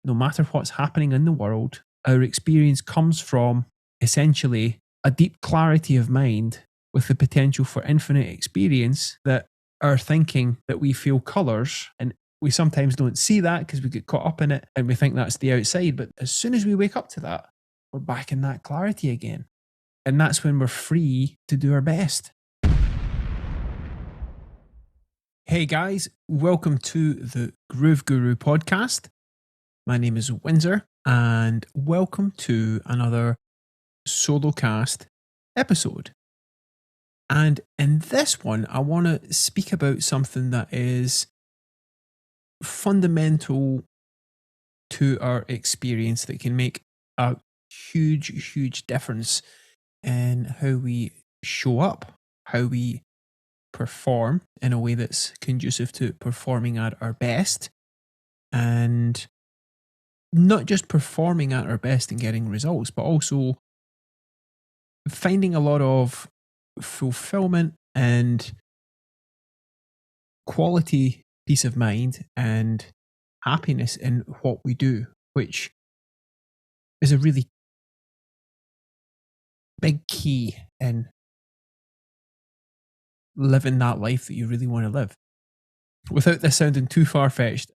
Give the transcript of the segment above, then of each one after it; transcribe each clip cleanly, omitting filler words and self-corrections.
no matter what's happening in the world, our experience comes from essentially a deep clarity of mind with the potential for infinite experience, that our thinking that we feel colours, and we sometimes don't see that because we get caught up in it and we think that's the outside. But as soon as we wake up to that, we're back in that clarity again. And that's when we're free to do our best. Hey guys, welcome to the Groove Guru podcast. My name is Windsor, and welcome to another solo cast episode. And in this one, I want to speak about something that is fundamental to our experience that can make a huge difference in how we show up, how we perform in a way that's conducive to performing at our best, and not just performing at our best and getting results, but also finding a lot of fulfillment and quality peace of mind and happiness in what we do, which is a really big key in living that life that you really want to live. Without this sounding too far-fetched,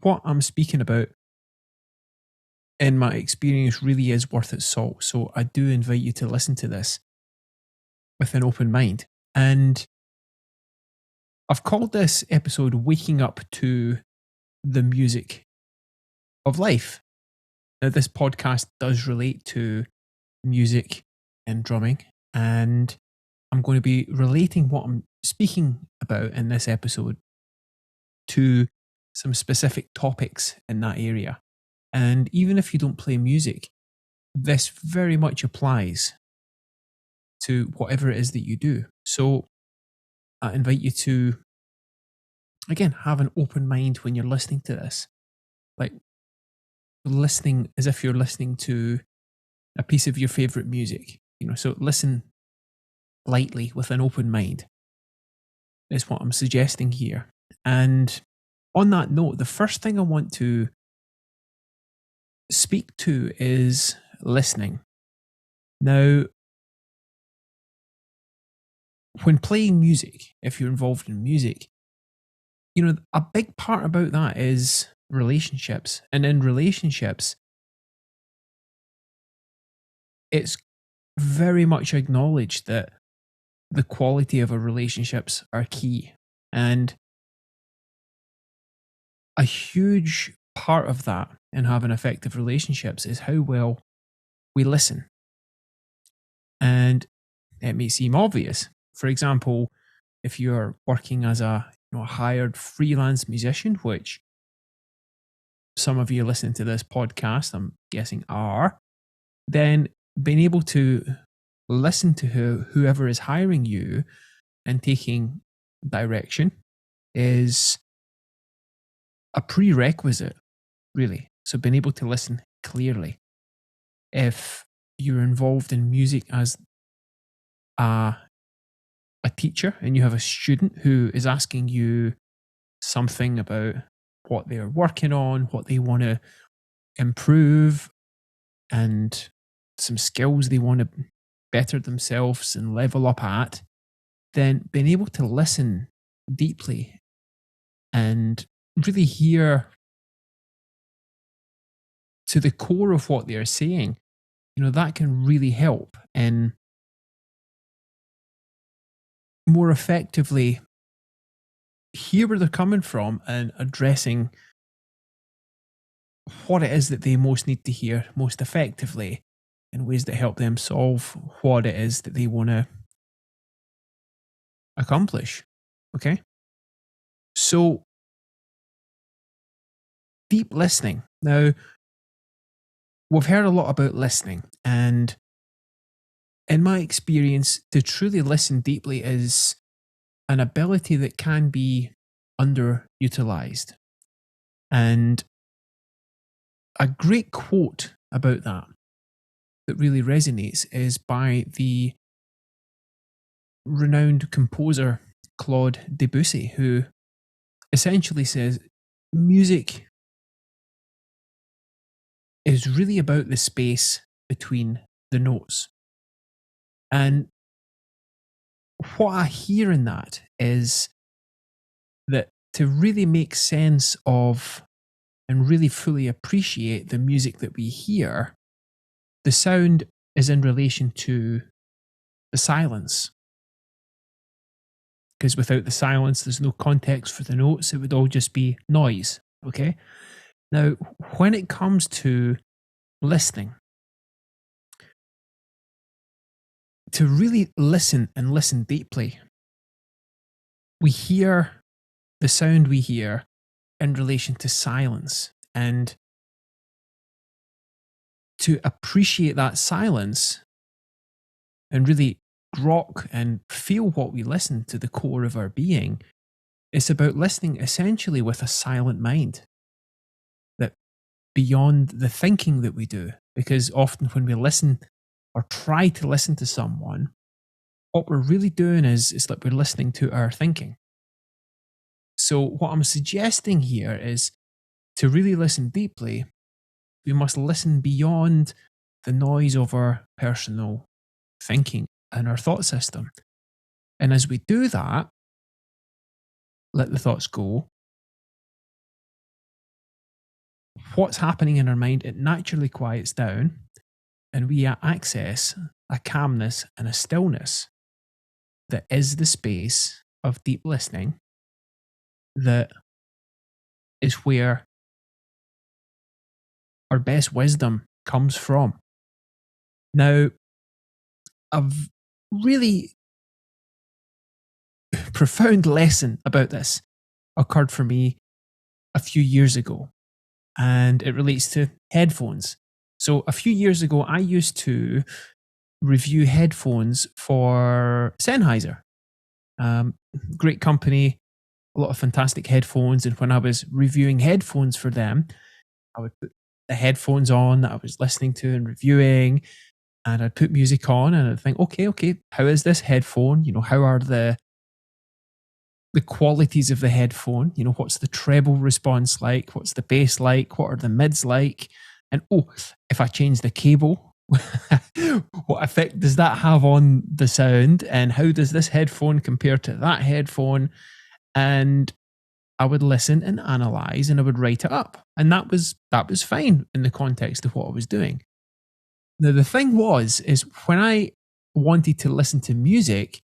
what I'm speaking about in my experience really is worth its salt. So I do invite you to listen to this with an open mind. And I've called this episode Waking Up to the Music of Life. Now, this podcast does relate to music and drumming, and I'm going to be relating what I'm speaking about in this episode to some specific topics in that area. And even if you don't play music, this very much applies to whatever it is that you do. So I invite you to, again, have an open mind when you're listening to this. Like listening as if you're listening to a piece of your favorite music. So listen lightly with an open mind is what I'm suggesting here. And on that note, the first thing I want to speak to is listening. Now, when playing music, if you're involved in music, a big part about that is relationships. And in relationships, it's very much acknowledged that the quality of our relationships are key. And a huge part of that in having effective relationships is how well we listen. And it may seem obvious. For example, if you're working as a hired freelance musician, which some of you listening to this podcast, I'm guessing, are, then being able to listen to whoever is hiring you and taking direction is a prerequisite, really. So being able to listen clearly. If you're involved in music as a teacher and you have a student who is asking you something about what they're working on, what they want to improve, and some skills they want to better themselves and level up at, then being able to listen deeply and really hear to the core of what they're saying, that can really help in more effectively hear where they're coming from and addressing what it is that they most need to hear most effectively in ways that help them solve what it is that they want to accomplish. Okay? So, deep listening. Now, we've heard a lot about listening, and in my experience, to truly listen deeply is an ability that can be underutilized. And a great quote about that really resonates is by the renowned composer Claude Debussy, who essentially says music is really about the space between the notes. And what I hear in that is that to really make sense of and really fully appreciate the music that we hear, the sound is in relation to the silence. Because without the silence, there's no context for the notes. It would all just be noise. Okay. Now, when it comes to listening, to really listen and listen deeply, we hear the sound we hear in relation to silence. And to appreciate that silence and really grok and feel what we listen to the core of our being, it's about listening essentially with a silent mind, that beyond the thinking that we do. Because often when we listen or try to listen to someone, what we're really doing is that we're listening to our thinking. So, what I'm suggesting here is to really listen deeply, we must listen beyond the noise of our personal thinking and our thought system. And as we do that, let the thoughts go. What's happening in our mind, it naturally quiets down, and we access a calmness and a stillness that is the space of deep listening, that is where our best wisdom comes from. Now, a really profound lesson about this occurred for me a few years ago, and it relates to headphones. So, a few years ago, I used to review headphones for Sennheiser. Um, Great company, a lot of fantastic headphones. And when I was reviewing headphones for them, I would put the headphones on that I was listening to and reviewing, and I'd put music on and I'd think, okay, how is this headphone? How are the qualities of the headphone? What's the treble response like? What's the bass like? What are the mids like? And if I change the cable, what effect does that have on the sound? And how does this headphone compare to that headphone? And I would listen and analyze and I would write it up. And that was fine in the context of what I was doing. Now the thing is when I wanted to listen to music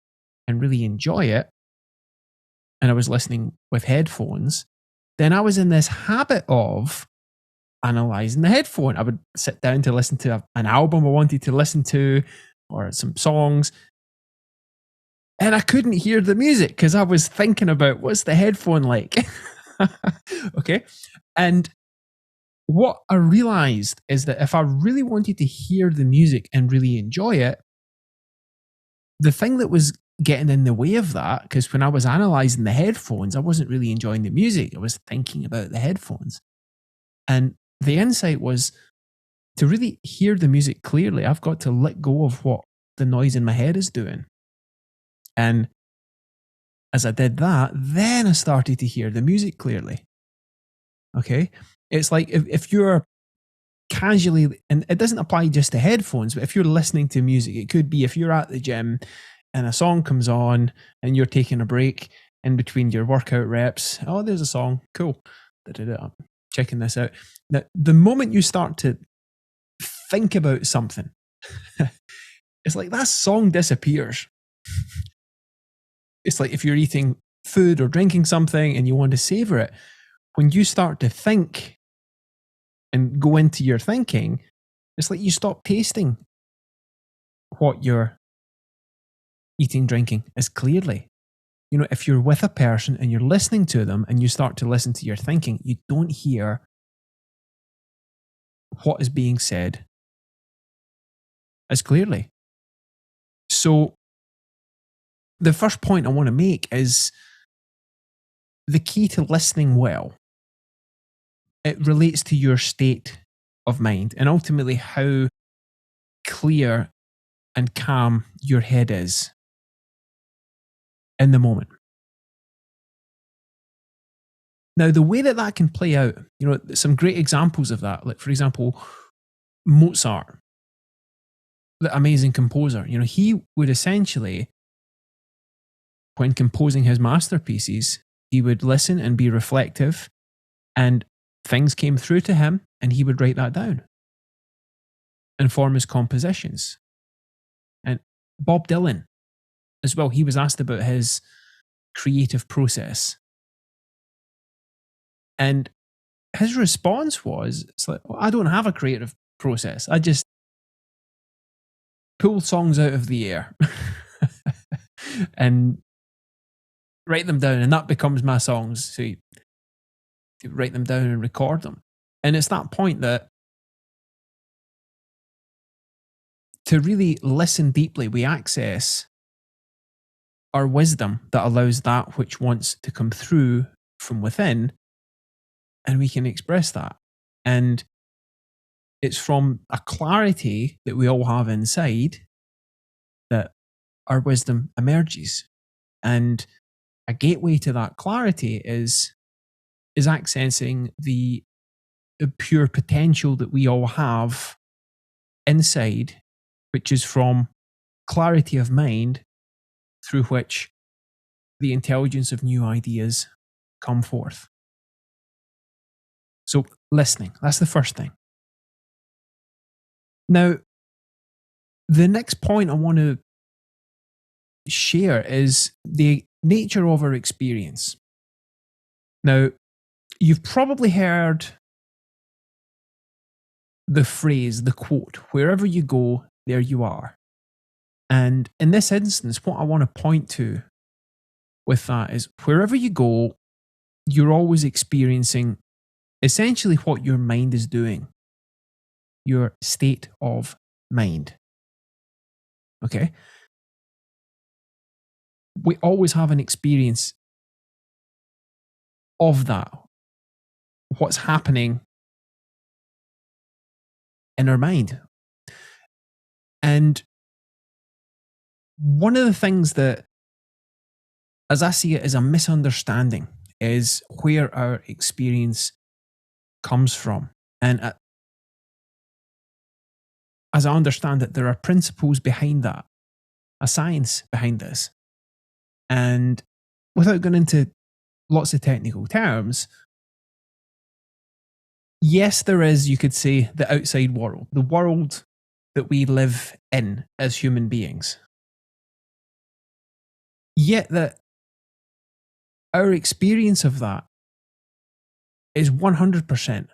and really enjoy it, and I was listening with headphones, then I was in this habit of analyzing the headphone. I would sit down to listen to an album I wanted to listen to or some songs, and I couldn't hear the music because I was thinking about what's the headphone like. Okay. And what I realized is that if I really wanted to hear the music and really enjoy it, the thing that was getting in the way of that, because when I was analyzing the headphones, I wasn't really enjoying the music. I was thinking about the headphones. And the insight was to really hear the music clearly, I've got to let go of what the noise in my head is doing. And as I did that, then I started to hear the music clearly. Okay. It's like if you're casually, and it doesn't apply just to headphones, but if you're listening to music, it could be if you're at the gym and a song comes on and you're taking a break in between your workout reps. Oh, there's a song. Cool. I'm checking this out. Now, the moment you start to think about something, it's like that song disappears. It's like if you're eating food or drinking something and you want to savor it, when you start to think and go into your thinking, it's like you stop tasting what you're eating, drinking as clearly. If you're with a person and you're listening to them and you start to listen to your thinking, you don't hear what is being said as clearly. So, the first point I want to make is the key to listening well. It relates to your state of mind and ultimately how clear and calm your head is in the moment. Now, the way that can play out, some great examples of that, like for example, Mozart, the amazing composer, he would essentially, when composing his masterpieces, he would listen and be reflective, and things came through to him, and he would write that down and form his compositions. And Bob Dylan, as well, he was asked about his creative process. And his response was, it's like, well, I don't have a creative process. I just pull songs out of the air and write them down, and that becomes my songs. So you write them down and record them. And it's that point that to really listen deeply, we access our wisdom that allows that which wants to come through from within, and we can express that. And it's from a clarity that we all have inside that our wisdom emerges. And a gateway to that clarity is accessing the pure potential that we all have inside, which is from clarity of mind through which the intelligence of new ideas come forth. So listening, that's the first thing. Now, the next point I want to share is the nature of our experience. Now, you've probably heard the phrase, the quote, wherever you go, there you are. And in this instance, what I want to point to with that is wherever you go, you're always experiencing essentially what your mind is doing, your state of mind. Okay? We always have an experience of that, what's happening in our mind. And one of the things that, as I see it, is a misunderstanding is where our experience comes from. And as I understand it, there are principles behind that, a science behind this. And without going into lots of technical terms, yes, there is, you could say, the outside world, the world that we live in as human beings. Yet that our experience of that is 100%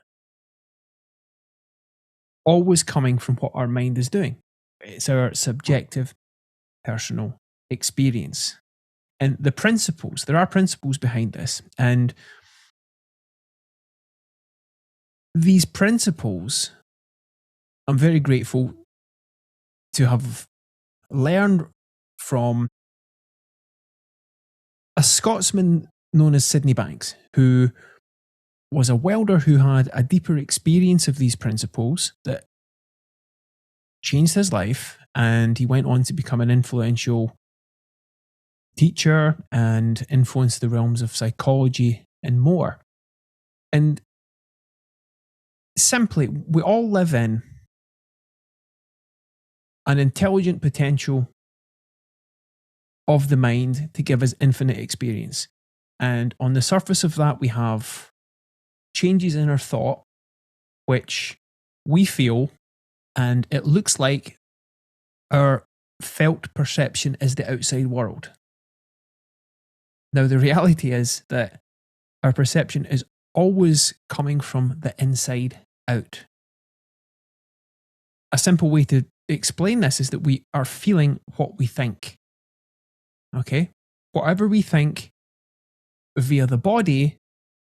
always coming from what our mind is doing. It's our subjective, personal experience. And the principles, there are principles behind this. And these principles, I'm very grateful to have learned from a Scotsman known as Sydney Banks, who was a welder who had a deeper experience of these principles that changed his life. And he went on to become an influential teacher and influence the realms of psychology and more. And simply, we all live in an intelligent potential of the mind to give us infinite experience. And on the surface of that, we have changes in our thought, which we feel, and it looks like our felt perception is the outside world. Now, the reality is that our perception is always coming from the inside out. A simple way to explain this is that we are feeling what we think. Okay? Whatever we think via the body,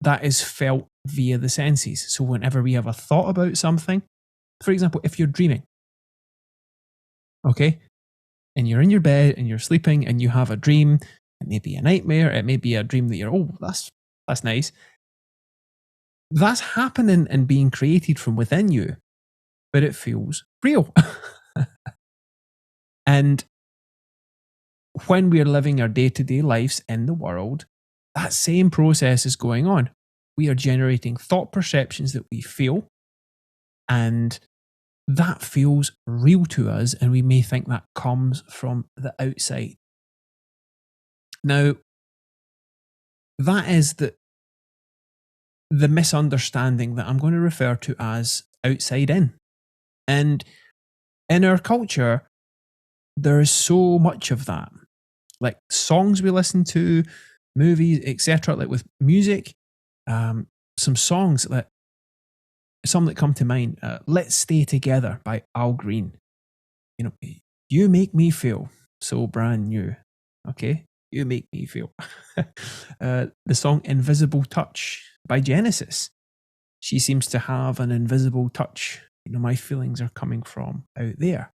that is felt via the senses. So whenever we have a thought about something, for example, if you're dreaming, okay, and you're in your bed and you're sleeping and you have a dream, it may be a nightmare, it may be a dream that you're, oh, that's nice. That's happening and being created from within you, but it feels real. And when we're living our day-to-day lives in the world, that same process is going on. We are generating thought perceptions that we feel, and that feels real to us, and we may think that comes from the outside. Now, that is the misunderstanding that I'm going to refer to as outside in. And in our culture, there is so much of that. Like songs we listen to, movies, etc. Like with music, some songs that some that come to mind. "Let's Stay Together" by Al Green. You know, you make me feel so brand new. Okay, you make me feel. The song "Invisible Touch" by Genesis. She seems to have an invisible touch. You know, my feelings are coming from out there.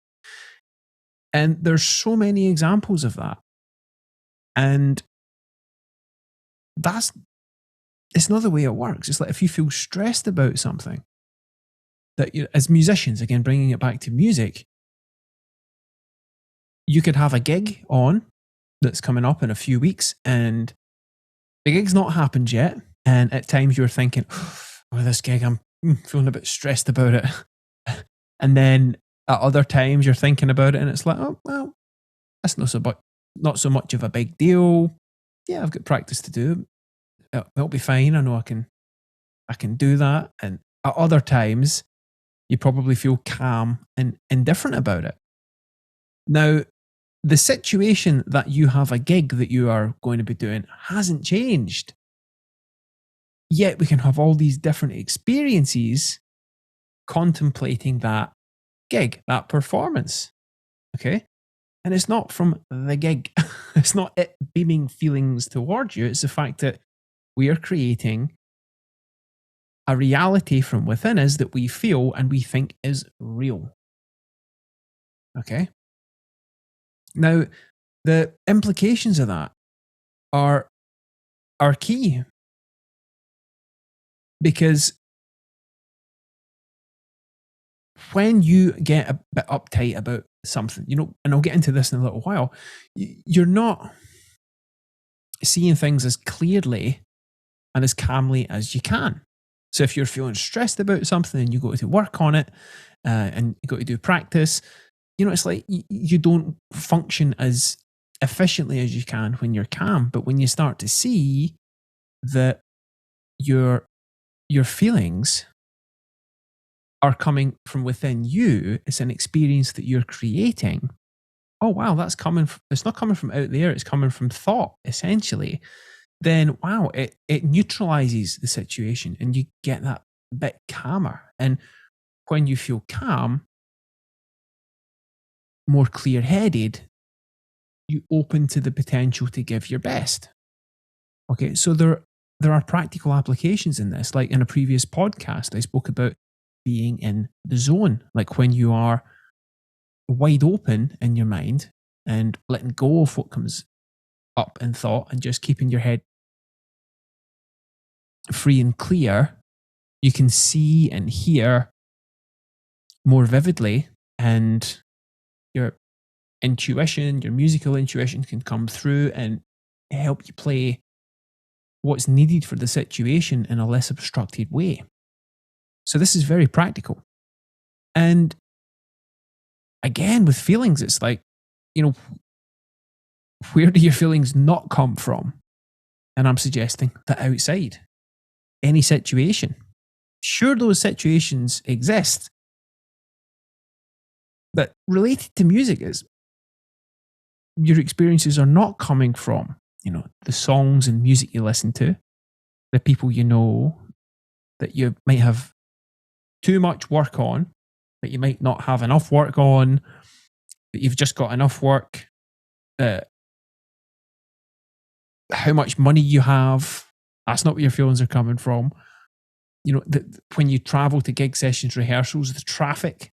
And there's so many examples of that. And that's it's not the way it works. It's like if you feel stressed about something, that you, as musicians, again, bringing it back to music, you could have a gig on that's coming up in a few weeks, and the gig's not happened yet. And at times you're thinking, oh, this gig, I'm feeling a bit stressed about it. And then at other times you're thinking about it and it's like, oh, well, that's not so much of a big deal. Yeah, I've got practice to do. It'll be fine. I know I can do that. And at other times, you probably feel calm and indifferent about it. Now, the situation that you have a gig that you are going to be doing hasn't changed. Yet we can have all these different experiences contemplating that gig, that performance. Okay. And it's not from the gig, it's not it beaming feelings towards you. It's the fact that we are creating a reality from within us that we feel and we think is real. Okay. Now, the implications of that are key, because when you get a bit uptight about something, you know, and I'll get into this in a little while, you're not seeing things as clearly and as calmly as you can. So if you're feeling stressed about something and you go to work on it, and you go to do practice, you know, it's like you don't function as efficiently as you can when you're calm. But when you start to see that your feelings are coming from within you, it's an experience that you're creating. Oh wow, that's coming. It's not coming from out there. It's coming from thought, essentially. Then wow, it neutralizes the situation, and you get that bit calmer. And when you feel calm, more clear-headed, you open to the potential to give your best. Okay, so there are practical applications in this. Like in a previous podcast, I spoke about being in the zone, like when you are wide open in your mind and letting go of what comes up in thought and just keeping your head free and clear, you can see and hear more vividly, and your intuition, your musical intuition can come through and help you play what's needed for the situation in a less obstructed way. So this is very practical. And again, with feelings, it's like, you know, where do your feelings not come from? And I'm suggesting the outside, any situation. Sure, those situations exist, but related to music is your experiences are not coming from, you know, the songs and music you listen to, the people you know that you might have too much work on, that you might not have enough work on, that you've just got enough work, how much money you have. That's not where your feelings are coming from. You know, when you travel to gig sessions, rehearsals, the traffic,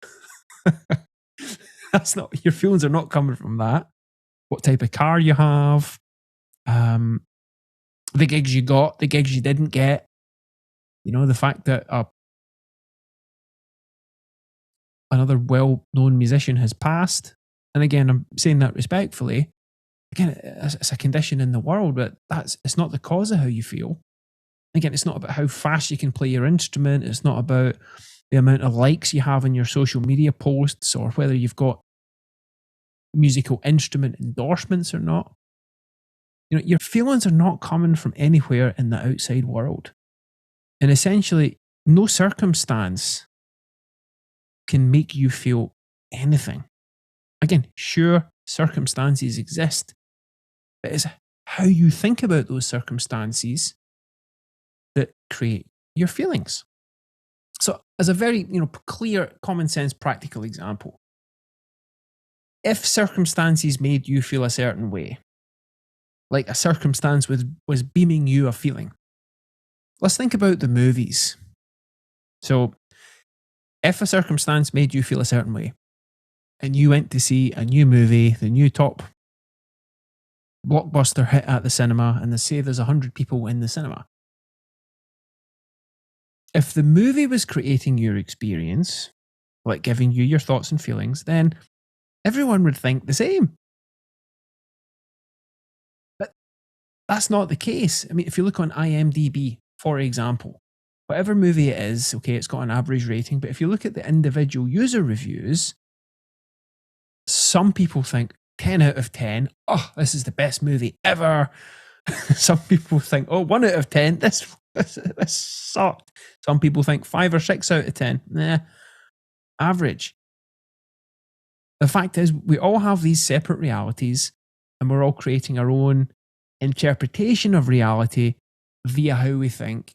that's not, your feelings are not coming from that. What type of car you have, the gigs you got, the gigs you didn't get, you know, the fact that another well-known musician has passed. And again, I'm saying that respectfully. Again, it's a condition in the world, but it's not the cause of how you feel. Again, it's not about how fast you can play your instrument. It's not about the amount of likes you have on your social media posts, or whether you've got musical instrument endorsements or not. Your feelings are not coming from anywhere in the outside world. And essentially, no circumstance can make you feel anything. Again, sure, circumstances exist, but it's how you think about those circumstances that create your feelings. So, as a very clear, common sense, practical example, if circumstances made you feel a certain way, like a circumstance was beaming you a feeling, let's think about the movies. So, if a circumstance made you feel a certain way, and you went to see a new movie, the new top blockbuster hit at the cinema, and they say there's 100 people in the cinema. If the movie was creating your experience, like giving you your thoughts and feelings, then everyone would think the same. But that's not the case. I mean, if you look on IMDb, for example, whatever movie it is, okay, it's got an average rating, but if you look at the individual user reviews, some people think 10 out of 10, oh, this is the best movie ever. Some people think, oh, 1 out of 10, this sucked. Some people think 5 or 6 out of 10, average. The fact is, we all have these separate realities, and we're all creating our own interpretation of reality via how we think,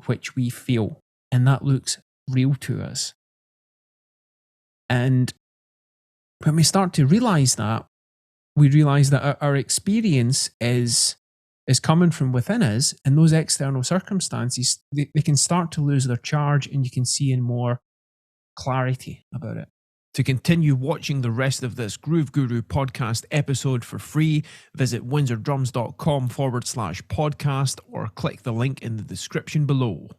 which we feel, and that looks real to us. And when we start to realize that, we realize that our experience is coming from within us, and those external circumstances, they can start to lose their charge, and you can see in more clarity about it. To continue watching the rest of this Groove Guru podcast episode for free, visit windsordrums.com/podcast or click the link in the description below.